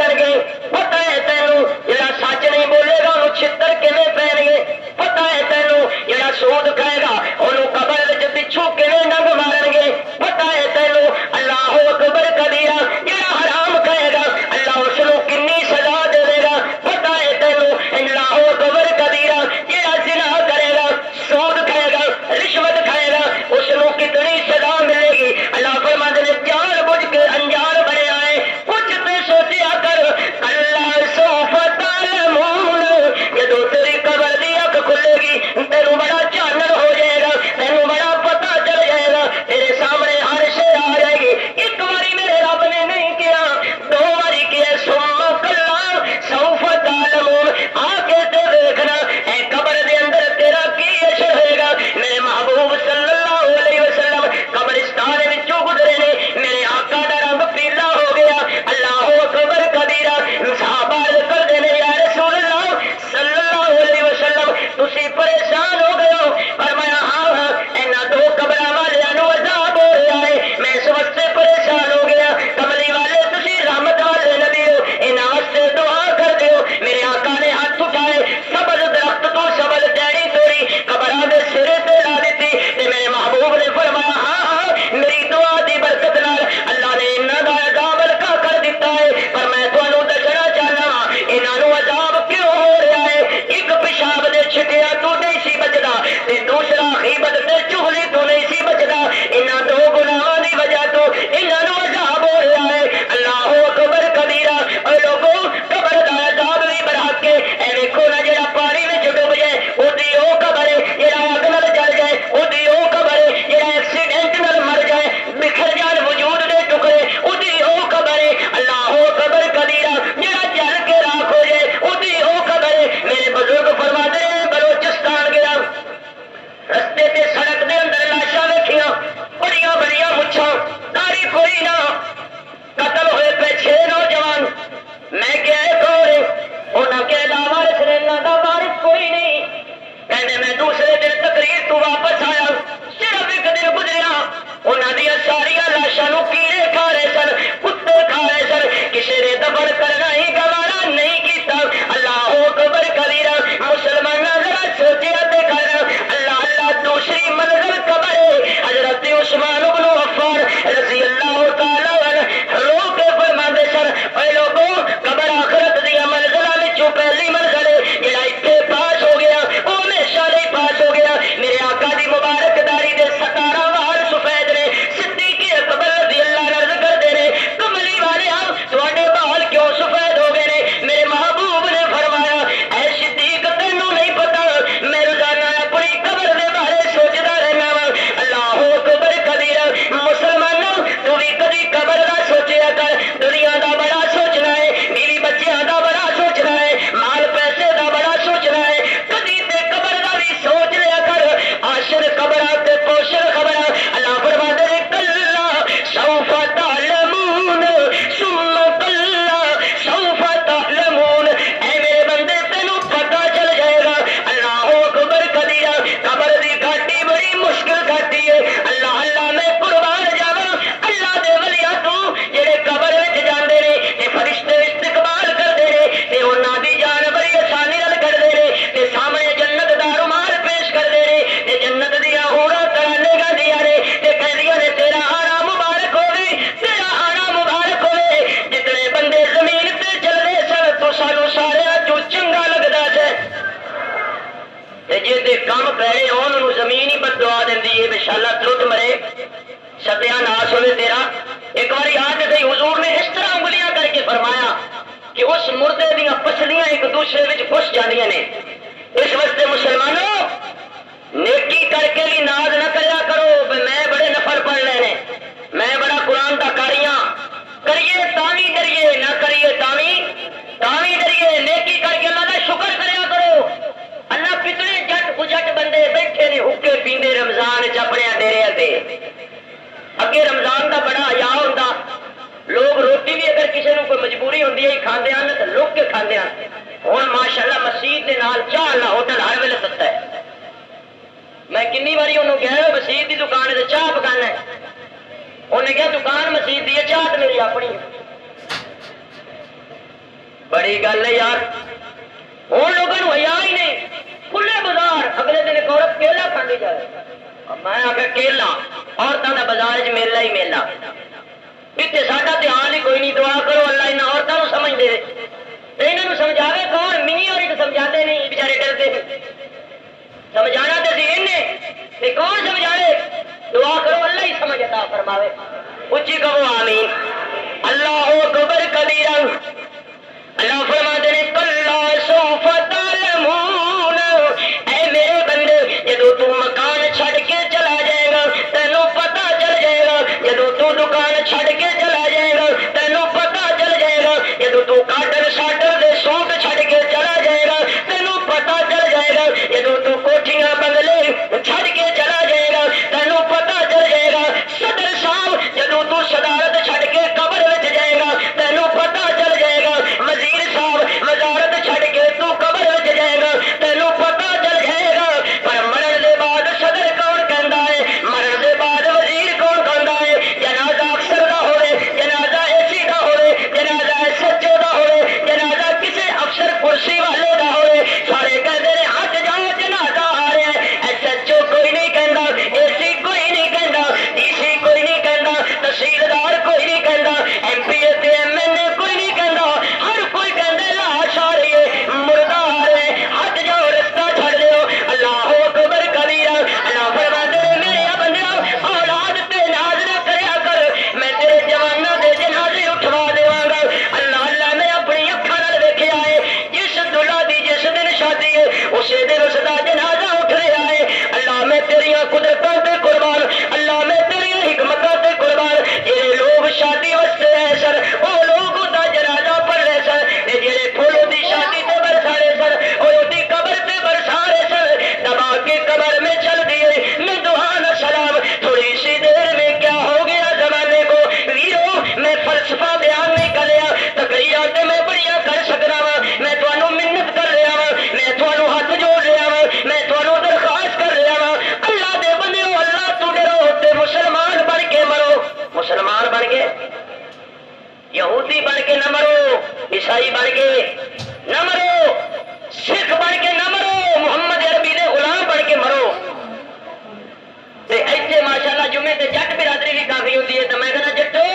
دوسرے وچ گھس جاندیاں نے. اس واسطے مسلمانوں نیکی کر کے بھی ناز نہ کریا کرو میں بڑے نفل پڑھ لے نے, میں بڑا قرآن دا کاریاں, کریے تاوی ڈریے نہ کریے تاوی ڈریے. نیکی کر کے اللہ کا شکر کریا کرو. اللہ کتنے جٹ بجٹ بندے بیٹھے نے حکے پیندے رمضان چپڑے ڈیرے تے. اگے رمضان دا بڑا حیا ہوندا, لوگ روٹی بھی اگر کسی کو کوئی مجبوری ہوندی ہے کھاندے ہیں تو لوگ کے کھاندے ہیں. ہوں ماشاءاللہ مسجد کے نال چاہ اللہ ہوٹل ہر ویلے سستا ہے. میں کنی باری انہوں گیا مسجد کی دکان سے چاہ پکانا ہے, انہیں کہا دکان مسجد کی ہے چاہ تو میری اپنی. بڑی گل ہے یار, ہوں لوگوں حیا ہی نہیں. کھلے بازار اگلے دن ایک عورت کیلا کھانی جائے, میں آ کے کیلا عورتوں کا بازار چ میلا ہی میلا. اتنے ساڈا دھیان ہی کوئی نہیں. دعا کرو اللہ ان عورتوں سمجھ دے, یہاں سمجھاوے کون؟ منی اور سمجھاتے نہیں بچارے ڈرتے. سمجھانا تو سی کون سمجھاوے؟ دعا کرو اللہ ہی سمجھ عطا فرماوے. اچھی کہو آمین. اللہ اکبر کبیرا. اللہ فرماتے ہیں کلا سوف تعلمون, اے میرے بندے جدو تو مکان چھڑ کے چلا جائے گا تینوں پتہ چل جائے گا. جدو تو دکان چھڑ کے چلا جائے گا تینوں پتہ چل جائے گا. جدو تو کاٹر ساٹر دے سوٹ چھڑ کے چلا جائے گا تینوں پتہ چل جائے گا. جدو تو کوٹھیاں بنگلے چھڑ کے چلا جائے گا تینوں پتہ چل جائے گا. صدر صاحب جدو تو صدارت چھڑ کے قبر وچ جائے گا تینوں پتہ چل جائے گا. وزیر صاحب وزارت چھڑ کے تو قبر وچ جائے گا تینوں پتہ چل جائے گا. پر مرن دے بعد صدر کون کہندا ہے, مرن دے بعد وزیر کون کہندا ہے؟ جنازہ افسر دا ہوے, جنازہ اے سی دا ہوے, جنازہ ایس ایچ او دا ہوے, جنازہ کسے افسر کرسی والے دا ہوے, سارے کہندے نے ہٹ جاؤ جنازہ آ رہا ہے. ایس ایچ او کوئی نہیں کہندا, اے سی کوئی نہیں کہندا, ڈی سی کوئی نہیں کہندا, تحصیلدار کوئی نہیں کہندا, ایم پی تے ایم این اے کوئی نہیں کہندا. ہر کوئی کہندا لاش آ رہی ہے, مردہ آ رہا ہے, ہٹ جاؤ رستہ چھڑ دیو. اللہ اکبر کبیرا. اللہ فرماتے ہیں میرے بندیو اولاد تے ناز نہ کریا کر, میں تیرے جوانوں دے جنازے اٹھوا دیواں گا. اللہ اللہ میں اپنی اکھاں نال ویکھیا ہے جس دلہا دی جس دن شادی ہے اسی دن اس دا جنازہ اٹھ رہا ہے. اللہ میں تیریاں قدرتاں تے قربان, اللہ میں تیریاں حکمتاں تے قربان. جڑے لوگ شادی واسطے آئے سن وہ لوگ دا جنازہ پڑھ رہے سن, تے جڑے پھولوں دی شادی تے برسا رہے سن وہ دی قبر تے برسا رہے سن. دبا کے قبر میں چل دیے میں دعا سلام. تھوڑی سی دیر میں کیا ہو گیا زمانے کو ویرو, میں فلسفہ بیان نہیں کر رہا, تقریرات میں بڑیاں کر سکنا وا, میں تمہیں منت کر رہا وا, میں تمہیں ہاتھ جوڑ رہا وا, میں تمہیں درخواست کر رہا وا. اللہ دے بندیو اللہ تو ڈرو تے مسلمان بن کے مرو. مسلمان بن کے, یہودی بن کے نہ مرو, عیسائی بن کے نہ مرو, سکھ بن کے نہ مرو, محمد عربی دے غلام بن کے مرو. ایتھے ماشاءاللہ جمعے تے جٹ برادری بھی کافی ہوتی ہے, تو میں کہنا جٹو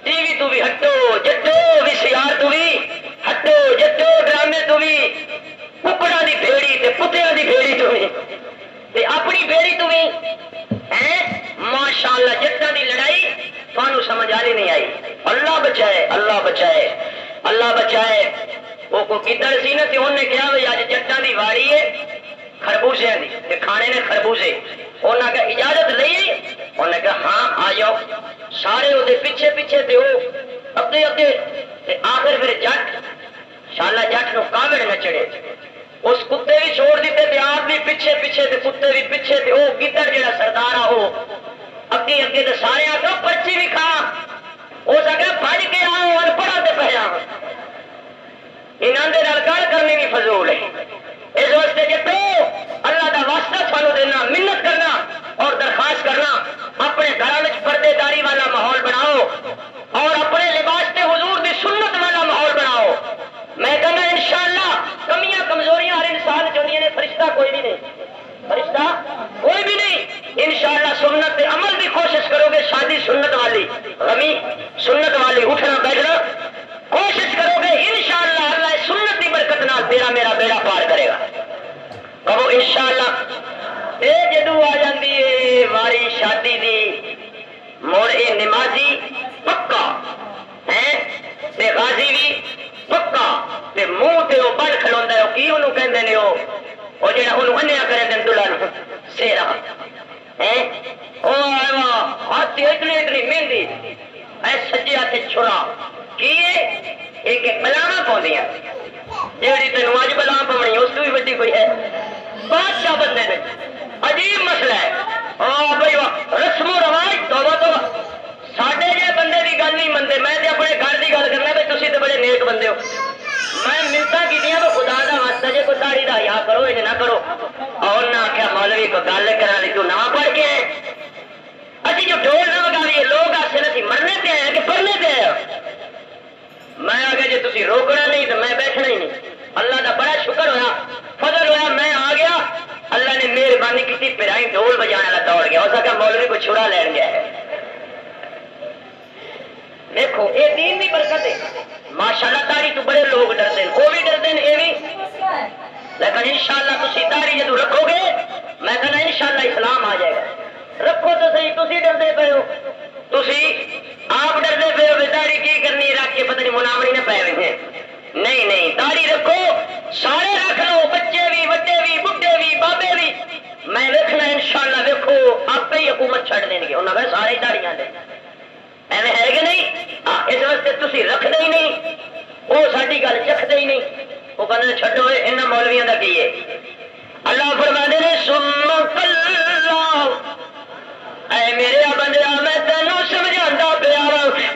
ٹی وی تو بھی ہٹو, جٹو وی سی آر تو بھی ہٹو, جٹو ڈرامے تو بھی, ککڑا دی بھیڑی تے کتیاں دی بھیڑی تو بھی, تے اپنی بھیڑی تو بھی ماشاءاللہ. جٹاں دی لڑائی تھانوں سمجھ آ نہیں آئی. اللہ بچائے, اللہ بچائے, اللہ بچائے. وہ کو گدڑ سی نا تے انہیں کہا بھائی اج جٹاں دی واری ہے خربوزے دی, تے کھانے نے خربوزے. انہاں کہا اجازت لئی, انہاں کہا ہاں آ جاؤ. سارے وہ پیچھے پیچھے تے وہ اگے اگے, تے آخر پھر جٹ شالا جٹ نو کاوڑ نہ چڑھے. اس کتے بھی چھوڑ دیتے تے آپ بھی پیچھے پیچھے تے کتے بھی پیچھے, تے وہ گدڑ جڑا سردار آ وہ اگے اگے. تے سارے آ کے پرچی بھی کھا, ہو سکے بھج کے آؤ اور پڑھا تے پہیا. انہاں دے نال گل کرنی بھی فضول ہے. اس واسطے جتو اللہ دا واسطہ تھانوں دینا, منت کرنا اور درخواست کرنا, اپنے گھر میں پردے داری والا ماحول بناؤ اور اپنے لباس تے حضور دی سنت والا ماحول بناؤ. میں کہنا انشاءاللہ کمیاں کمزوریاں ہر انسان چاہیے نے, فرشتہ کوئی بھی نہیں, فرشتہ کوئی بھی نہیں. انشاءاللہ سنت پہ عمل بھی کوشش کرو گے, شادی سنت والی, غمی سنت والی, اٹھنا بیٹھنا کوشش کرو گے, انشاءاللہ اللہ سنت کی برکت نال تیرا میرا بیڑا پار کرے گا. کہو انشاءاللہ. اے جدو آ جاندی ہے واری شادی دی, مڑ اے نمازی پکا ہے تے غازی بھی پکا, تے منہ تے وہ بڑھ کھلو کہندے نے وہ جڑا انہوں انیا کرے دن دلہن سیرا ہاتھ اتنی اتنی مہندی اے سجے ہاتھ چھڑا کی ایک بلاواں پاؤندیاں جیڑی تینوں اج بلا پونی اس تو بھی وڈی کوئی ہے بادشاہ بندے نے عجیب مسئلہ ہے بھائی رسم و رواج توبہ تو ساڈے جے بندے کی گل نہیں منتے میں تے اپنے گھر کی گل کرنا بھی تسی تے بڑے نیک بندے ہو میں منتا کی خدا کا واسطہ جے کوئی داڑھی دا حیا کرو یہ نہ کرو اور نہ آخیا مولوی کو گل کرا لی تو نہ پڑھ کے اسی جو ڈول نہ وگاویے لوگ آسے نہیں مرنے پہ آئے کہ پڑھنے پہ آئے میں آ گیا جی تھی روکنا نہیں تو میں بیٹھنا ہی نہیں اللہ کا بڑا شکر ہوا فضل ہوا میں آ گیا اللہ نے مہربانی کی پھر آئی ڈول بجانے والا دوڑ گیا اس کا مولوی کو چھڑا لین گیا ہے دیکھو یہ دین کی برکت ہے ماشاءاللہ داڑھی تو بڑے لوگ ڈرتے ہیں وہ بھی ڈرتے ہیں یہ بھی لیکن انشاءاللہ تسی داڑھی جدو رکھو گے میں کہنا انشاءاللہ اسلام آ جائے گا رکھو تو صحیح تسی ڈرتے پے ہو تسی آپ ڈرتے پے ہو داڑھی کی کرنی رکھ کے پتہ نہیں منامڑی نہ پے ہوئے ہیں نہیں نہیں داڑھی رکھو سارے رکھ لو بچے بھی وڈے بھی بڈھے بھی بابے بھی میں دیکھنا انشاءاللہ دیکھو آپ ہی حکومت چھڑ دیں گے انہوں نے سارے داڑیاں دے ایویں ہے کہ نہیں اس واسطے تسی رکھتے ہی نہیں وہ ساری گل چکھتے ہی نہیں وہ کہتے چھڈو انہاں مولویاں دا کی ہے اللہ فرماندے نے ثم کلا اے میرے بندیا میں تینوں سمجھاتا پیا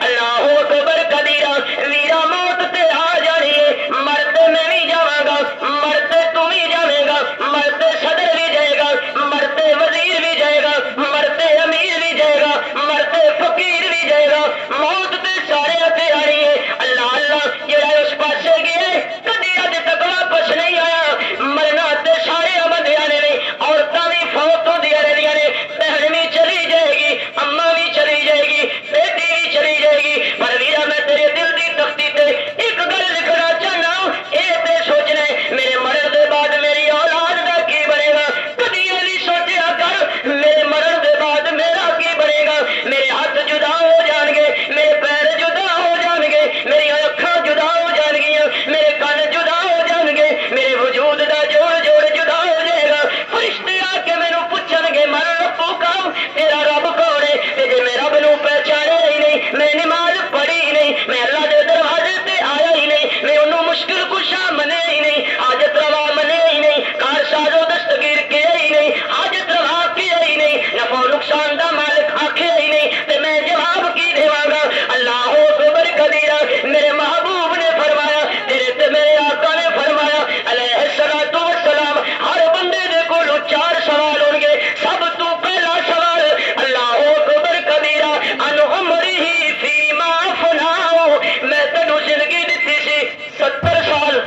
اللہ اکبر کبیرہ ویرا موت تے آ جانی ہے مرتے میں بھی جاواں گا مرتے تو بھی جاویں گا مرتے صدر بھی جائے گا مرتے وزیر بھی جائے گا مرتے امیر بھی جائے گا مرتے فقیر بھی جائے گا موت تے سارے تے آنی ہے اللہ اللہ جڑا اس پاسے گیا کدی اج تک واپس نہیں آیا مرنا تے سارے بندیاں نے عورتاں بھی فوت ہوندیاں رہندیاں نے بہن بھی چلی جائے گی اما بھی چلی جائے گی بیٹی بھی چلی جائے گی پر ویرا میں تیرے دل دی تختی تے ایک گل لکھنا چاہنا اے تے سوچنا میرے مرن دے بعد میری اولاد دا کی بنے گا کدی یہ نہیں سوچیا کر میرے مرن دے بعد میرا کی بنے گا میرے ہاتھ جدا ہو جان گے میرے پیر جدا ہو جان گے میری اکھاں جدا ہو جان گیاں میرے کان جدا ہو جان گے میرے وجود دا جوڑ جوڑ جدا ہو جائے گا فرشتے آ کے مینوں پوچھن گے مر ربو کام تیرا رب کون ہے تے جے میں رب نوں پہچانے ہی نہیں میں نماز پڑھی ہی نہیں میں اللہ دے دروازے تے آیا ہی نہیں میں انہوں مشکل کشا منے ہی نہیں حاجت روا منے ہی نہیں کار ساز و دستگیر کیا ہی نہیں حاجت روا کیا ہی نہیں نفع و نقصان دا مالک آکھیا ہی نہیں تے میں جواب کی دیواں گا اللہ اکبر کبیرہ میرے محبوب نے فرمایا تیرے تے میرے آقا نے فرمایا علیہ الصلوۃ والسلام ہر بندے دے کولوں 4 سوال ہون گے سب تو پہلا سوال اللہ اکبر کبیرہ ان عمرہ فیما فناؤ میں تینوں زندگی دتی سی 70 سال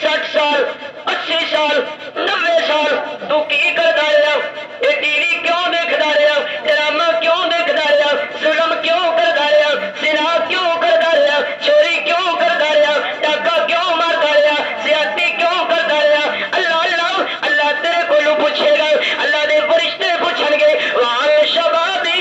60 سال 80 سال 90 سال تو کی کرتا رہا یہ ٹی وی کیوں دیکھتا رہا ڈرامہ کیوں دیکھتا رہا ظلم کیوں کرتا رہا زنا کیوں کرتا رہا چوری کیوں کرتا رہا ڈاکہ کیوں مارتا رہا زیادتی کیوں کرتا رہا اللہ اللہ اللہ تیرے کو پوچھے گا اللہ دے فرشتے پوچھن گے وان شبابی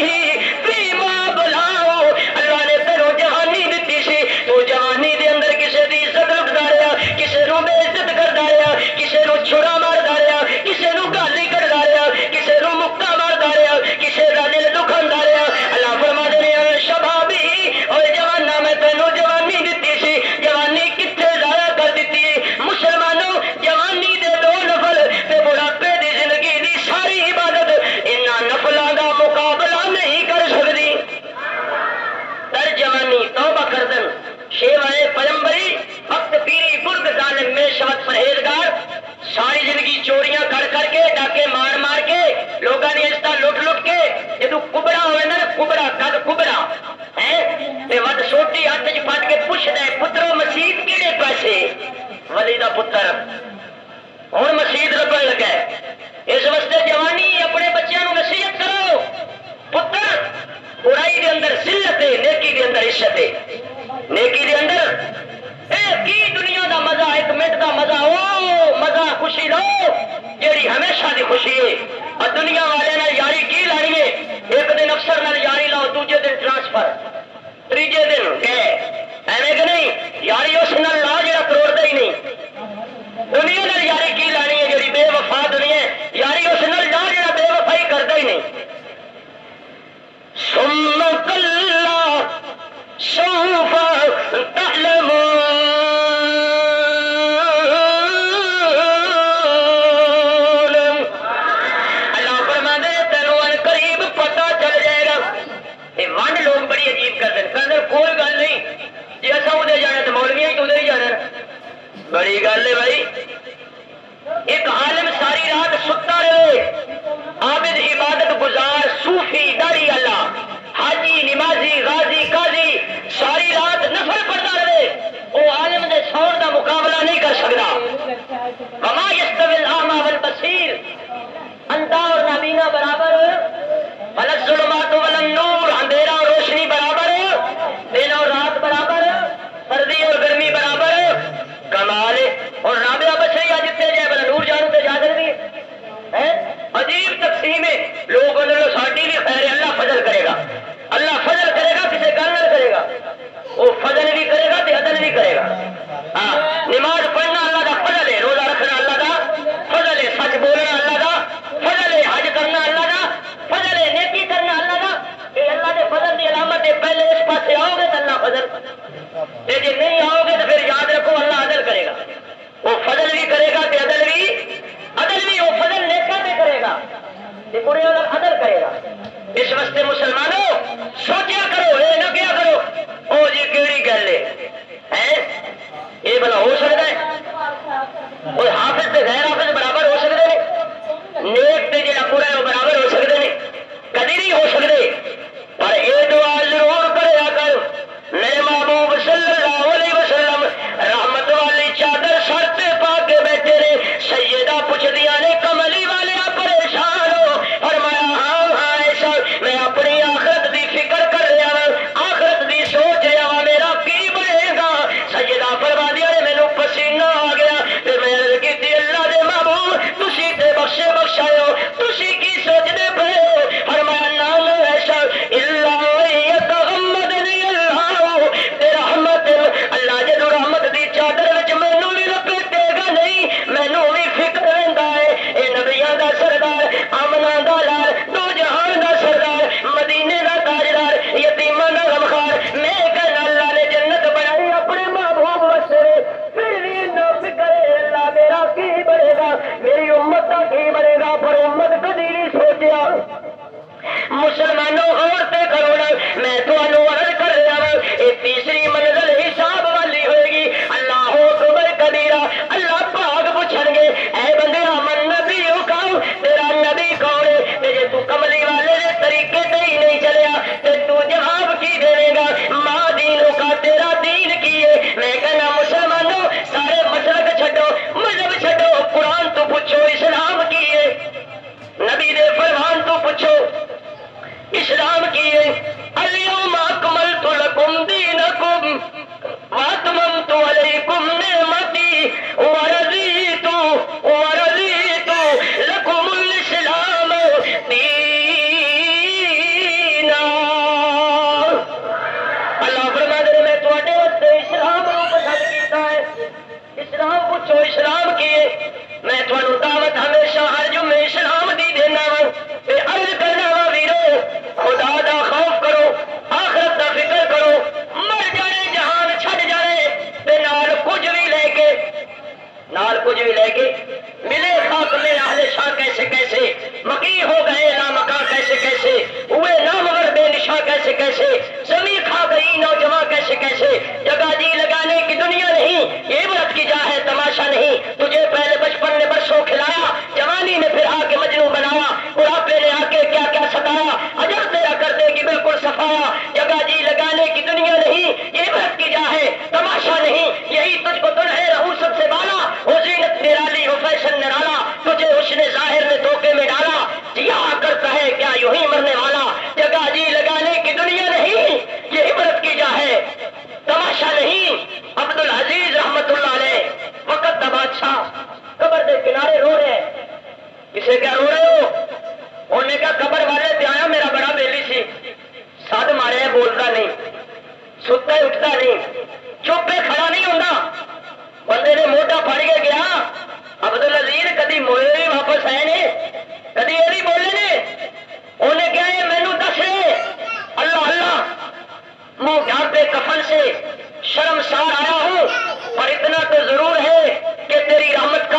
فیما بلاؤ اللہ نے تینوں جوانی دتی سی تو جوانی دے اندر کسے دی عزت لٹدا رہا کسے نو بے عزت کردا رہا کسے نو چھڑا ماردا رہا کسے نو گالی کردا رہا کسے نو مکا ماردا رہا کسے دا دل دکھاندا رہا اللہ فرما دے نے شبابی اور جوانا میں تینوں جوانی دتی سی جوانی کتھے ضائع کر دتی مسلمانوں جوانی دے 2 نفل تے بڑھاپے دی زندگی دی ساری عبادت انہاں نفلاں دا مقابلہ نہیں کر سکدی در جوانی توبہ کردن شیوائے پیمبری وقت پیری برد ظالم میں شبت پرہیزگار ساری زندگی چوریاں کر کے ڈاکے مار مار کے لوگوں نے عزت لٹ لٹ کے جدو کبڑا ہوئے نا کبڑا کد کبڑا ہے ود سوٹی ہاتھ چ پٹ کے پوچھتا ہے پترو مسیت کہڑے پیسے ولی دا پتر ہوں مسیت لبن لگا اس واسطے جوانی اپنے بچوں کو نصیحت کرو پتر برائی دے اندر ذلت ہے نیکی دے اندر عزت ہے نیکی دے اندر کی دنیا دا مزہ 1 منٹ دا مزہ او مزہ خوشی لو جیڑی ہمیشہ دی خوشی ہے اور دنیا والے نال یاری کی لانی ہے ایک دن افسر نال یاری لاؤ دوجے دن ٹرانسفر تیجے دن گئے ایویں کہ نہیں یاری اس نال لا جڑا کروڑ دا ہی نہیں دنیا نال سوف تعلمون. اللہ فرماتا ہے تینوں ان قریب پتہ چل جائے گا. یہ ونڈ لوگ بڑی عجیب کرتے ہیں، کہتے کوئی گل نہیں جی اصا ادھر جانا تو مولوی ہی ادھر ہی جانا. بڑی گل ہے بھائی. ایک عالم ساری رات ستا رہے، عابد عبادت گزار صوفی داڑھی اللہ حاجی نمازی غازی قاضی ساری رات نفل پڑھتا رہے، وہ عالم دے سور دا مقابلہ نہیں کر سکتا. وما یستوی الاعمی والبصیر، اندھا اور نابینا برابر، ولا الظلمات ولا النور، اندھیرا اور روشنی برابر، دن اور رات برابر، سردی اور گرمی برابر. کمال اور رابعہ بچے جتنے جائے بلا نور جانو تے جا کر بھی عجیب تقسیم ہے. لوگوں نے ساڈی بھی خیر اللہ فضل کرے گا، اللہ فضل کرے گا، کسی گل نہ کرے گا. وہ فضل بھی کرے گا تے عدل بھی کرے گا. ہاں نماز پڑھنا اللہ کا فضل ہے، روزہ رکھنا اللہ کا فضل ہے، سچ بولنا اللہ کا فضل ہے، حج کرنا اللہ کا فضل ہے، نیکی کرنا اللہ کا. یہ اللہ کے فضل کی علامت ہے. پہلے اس پاس آؤ گے تو اللہ فضل، جی نہیں آؤ گے تو پھر یاد رکھو اللہ عدل کرے گا. وہ فضل بھی کرے گا تے عدل بھی وہ فضل نیکا پہ کرے گا، برے والا عدل کرے گا. اس واسطے مسلمانوں سوچیا کرو، یہ نہ کیا کرو او جی کیڑی گل ہے یہ بلا ہو سکتا ہے. کوئی حافظ تے غیر حافظ برابر ہو سکتے ہیں، نیک تے جڑا برا ہے وہ برابر ہو سکتے ہیں؟ کدی نہیں ہو سکتے. پر یہ دعا ضرور کریا کر، میرے محبوب صلی اللہ علیہ وسلم رحمت والی چادر سر تے پا کے بیٹھے نے. سیدہ پوچھ دیا نے کملی والے پریشان ہو؟ فرمایا ہاں ہاں ایسا میں اپنی آخرت دی فکر کر رہا ہوں، آخرت دی سوچ رہا ہوں میرا کی بنے گا. سیدہ فرما دیا نے مینوں پسینہ آ گیا تے میں عرض کیتی اللہ دے محبوب تسی تے بخشے بخشاؤ، تسی کی سوچدے پئے ہو؟ فرمایا نام ایسا اللہ یتغمدنی اللہ برحمت، اللہ جدو رحمت دی چادر وچ مینوں بھی لپیٹے گا نہیں، مینوں بھی فکر رہندا ہے. اے نبیاں دا سردار، آمنا دا لال، دو جہان دا سردار، مدینے دا تاجدار، یتیماں دا غمخوار، میں کہنا اللہ نے جنت بنائی اپنے محبوب واسطے، پھر بھی نہ فکر ہے اللہ میرا کی بنے گا، میری امت دا کی بنے گا. پر امت کدی نہیں سوچیا. مسلمانوں غور تے کرو نا، میں تمہوں عرض کر رہا ہوں یہ تیسری منزل حساب والی ہوئے گی. اللہ اکبر کبیرہ، اللہ پاک پوچھن گے اے بندے من نبی کہو تیرا نبی کون ہے؟ تے جے تو کملی والے دے طریقے تے ہی نہیں چلیا تے تو جواب کی دے گا؟ ماں دینوں کا تیرا دین کی ہے. میں کہنا مسلمانوں سارے مسلک چھڈو، مذہب چھڈو، قرآن تو پوچھو اسلام کی ہے، نبی دے فرمان تو پوچھو اسلام کی ہے. الیوم اکملت لکم دینکم واتممت علیکم نعمتی ورضیت لکم الاسلام دینا. اللہ فرماتا ہے میں تواڈے واسطے اسلام نو پسند کیتا ہے. اسلام پوچھو اسلام کی ہے. میں تھانوں دعوت ہمیشہ ہر جمعے اسلام دی دینا وا تے عرض کرنا وا ویرو خدا دا خوف کرو، آخرت دا فکر کرو. مر جانے جہان چھڈ جانے تے نال کچھ بھی لے کے ملے خاک میں اہل شاہ کیسے کیسے، مکی ہو گئے لامکاں کیسے کیسے، ہوئے نامور بے نشاں کیسے کیسے، زمین کھا گئی نوجوان کیسے کیسے. جگہ جی لگانے کی دنیا نہیں، یہ عبرت کی جا ہے تماشا نہیں. تجھے پہلے بچپن نے برسوں کھلایا، جوانی میں پھر آ کے مجنوں بنایا، بڑھاپے نے آ کے کیا کیا ستایا، اجر تیرا کرتے کی بالکل صفایا. جگہ جی لگانے کی دنیا نہیں، یہ عبرت کی جا ہے تماشا نہیں. یہی تجھ کو دلہے رہوں سب سے بالا، ہو زینت نرالی ہو فیشن نرالا، تجھے حسن ظاہر نے دھوکے میں ڈالا. جیا کرتا ہے کیا یوں ہی مرنے والا. جگہ جی لگانے کی دنیا نہیں، یہ عبرت کی جا ہے تماشا نہیں. عبد العزیز رحمت اللہ علیہ وقت دا بادشاہ قبر دے کنارے رو رہے ہیں. کسے کیا رو رہے ہو؟ انہوں نے کہا قبر والے پہ آیا میرا بڑا بیلی سی، سد مارے بولتا نہیں، ستا ہی اٹھتا نہیں، چوپے کھڑا نہیں ہوتا. بندے نے موٹا پھڑ کے گیا. عبد العزیز کدی موئے بھی واپس آئے نے، کدی یہ بھی بولے نے. انہیں کیا یہ مینو دس رہے اللہ اللہ منہ گھر پہ لباسے کفن سے شرمسار آیا ہوں، اور اتنا تو ضرور ہے کہ تیری رحمت کا